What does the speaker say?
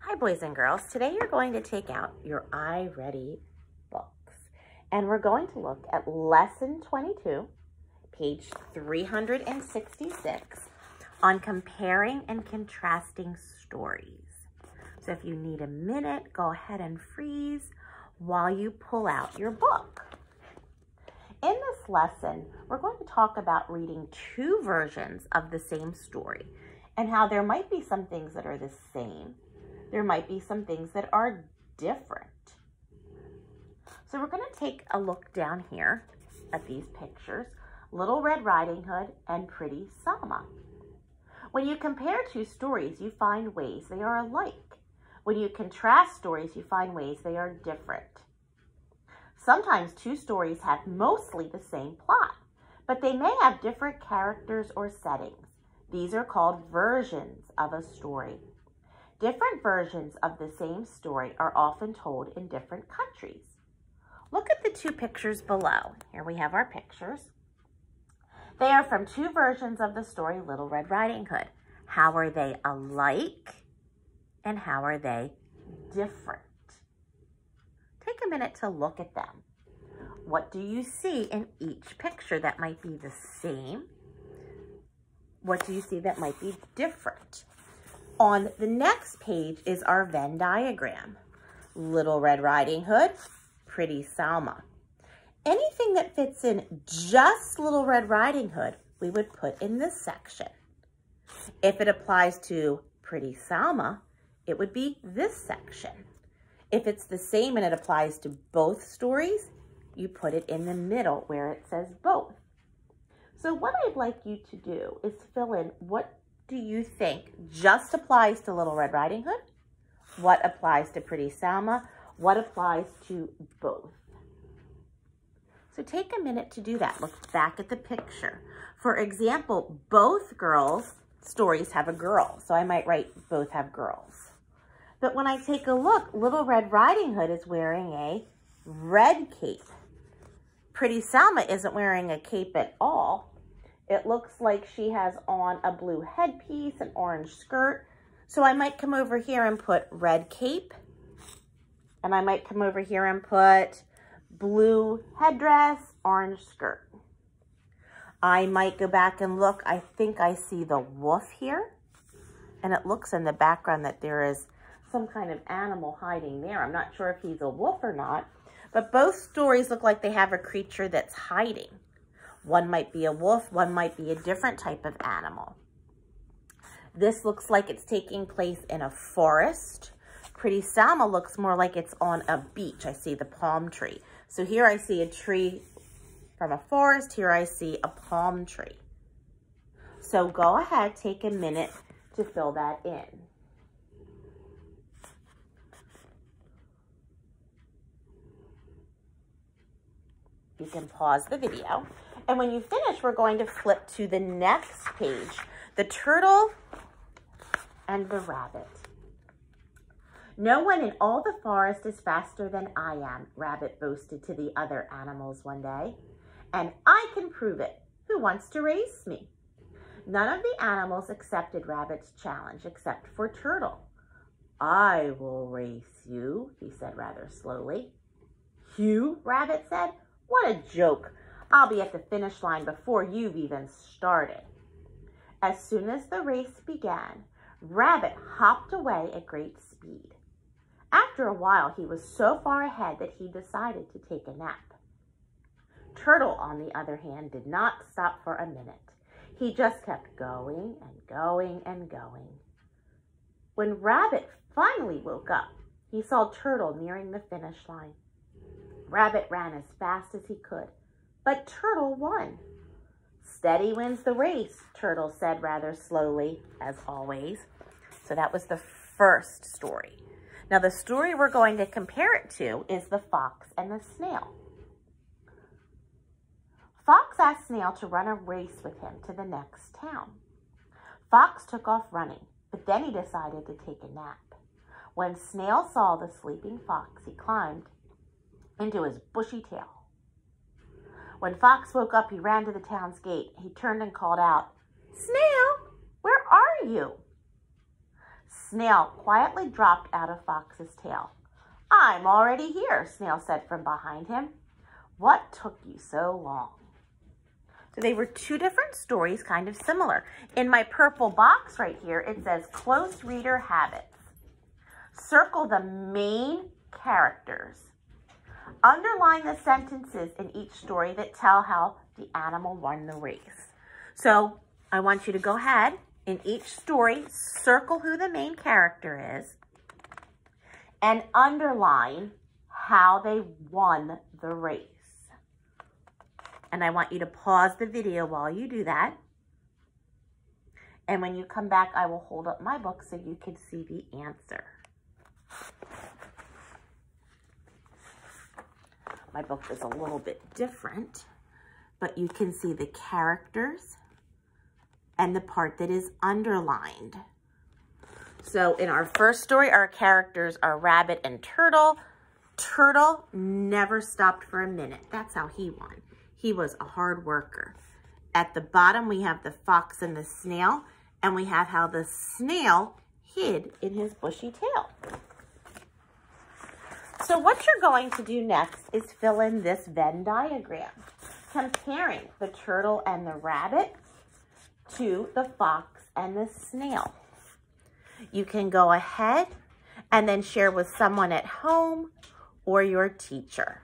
Hi, boys and girls. Today you're going to take out your Iready books, and we're going to look at Lesson 22, page 366, on comparing and contrasting stories. So if you need a minute, go ahead and freeze while you pull out your book. In this lesson, we're going to talk about reading two versions of the same story and how there might be some things that are the same. There might be some things that are different. So we're going to take a look down here at these pictures, Little Red Riding Hood and Pretty Selma. When you compare two stories, you find ways they are alike. When you contrast stories, you find ways they are different. Sometimes two stories have mostly the same plot, but they may have different characters or settings. These are called versions of a story. Different versions of the same story are often told in different countries. Look at the two pictures below. Here we have our pictures. They are from two versions of the story Little Red Riding Hood. How are they alike and how are they different? Take a minute to look at them. What do you see in each picture that might be the same? What do you see that might be different? On the next page is our Venn diagram. Little Red Riding Hood, Pretty Selma. Anything that fits in just Little Red Riding Hood, we would put in this section. If it applies to Pretty Selma, it would be this section. If it's the same and it applies to both stories, you put it in the middle where it says both. So what I'd like you to do is fill in what do you think just applies to Little Red Riding Hood? What applies to Pretty Selma? What applies to both? So take a minute to do that. Look back at the picture. For example, both girls' stories have a girl. So I might write both have girls. But when I take a look, Little Red Riding Hood is wearing a red cape. Pretty Selma isn't wearing a cape at all. It looks like she has on a blue headpiece, an orange skirt. So I might come over here and put red cape. And I might come over here and put blue headdress, orange skirt. I might go back and look. I think I see the wolf here. And it looks in the background that there is some kind of animal hiding there. I'm not sure if he's a wolf or not. But both stories look like they have a creature that's hiding. One might be a wolf, one might be a different type of animal. This looks like it's taking place in a forest. Pretty Selma looks more like it's on a beach. I see the palm tree. So here I see a tree from a forest. Here I see a palm tree. So go ahead, take a minute to fill that in. You can pause the video. And when you finish, we're going to flip to the next page, the turtle and the rabbit. No one in all the forest is faster than I am, Rabbit boasted to the other animals one day. And I can prove it. Who wants to race me? None of the animals accepted Rabbit's challenge except for Turtle. I will race you, he said rather slowly. You? Rabbit said. What a joke. I'll be at the finish line before you've even started. As soon as the race began, Rabbit hopped away at great speed. After a while, he was so far ahead that he decided to take a nap. Turtle, on the other hand, did not stop for a minute. He just kept going and going and going. When Rabbit finally woke up, he saw Turtle nearing the finish line. Rabbit ran as fast as he could, but Turtle won. Steady wins the race, Turtle said rather slowly, as always. So that was the first story. Now the story we're going to compare it to is the fox and the snail. Fox asked Snail to run a race with him to the next town. Fox took off running, but then he decided to take a nap. When Snail saw the sleeping fox, he climbed into his bushy tail. When Fox woke up, he ran to the town's gate. He turned and called out, Snail, where are you? Snail quietly dropped out of Fox's tail. I'm already here, Snail said from behind him. What took you so long? So they were two different stories, kind of similar. In my purple box right here, it says close reader habits. Circle the main characters. Underline the sentences in each story that tell how the animal won the race. So I want you to go ahead in each story, circle who the main character is, and underline how they won the race. And I want you to pause the video while you do that. And when you come back, I will hold up my book so you can see the answer. My book is a little bit different, but you can see the characters and the part that is underlined. So in our first story, our characters are Rabbit and Turtle. Turtle never stopped for a minute. That's how he won. He was a hard worker. At the bottom, we have the fox and the snail, and we have how the snail hid in his bushy tail. So what you're going to do next is fill in this Venn diagram, comparing the turtle and the rabbit to the fox and the snail. You can go ahead and then share with someone at home or your teacher.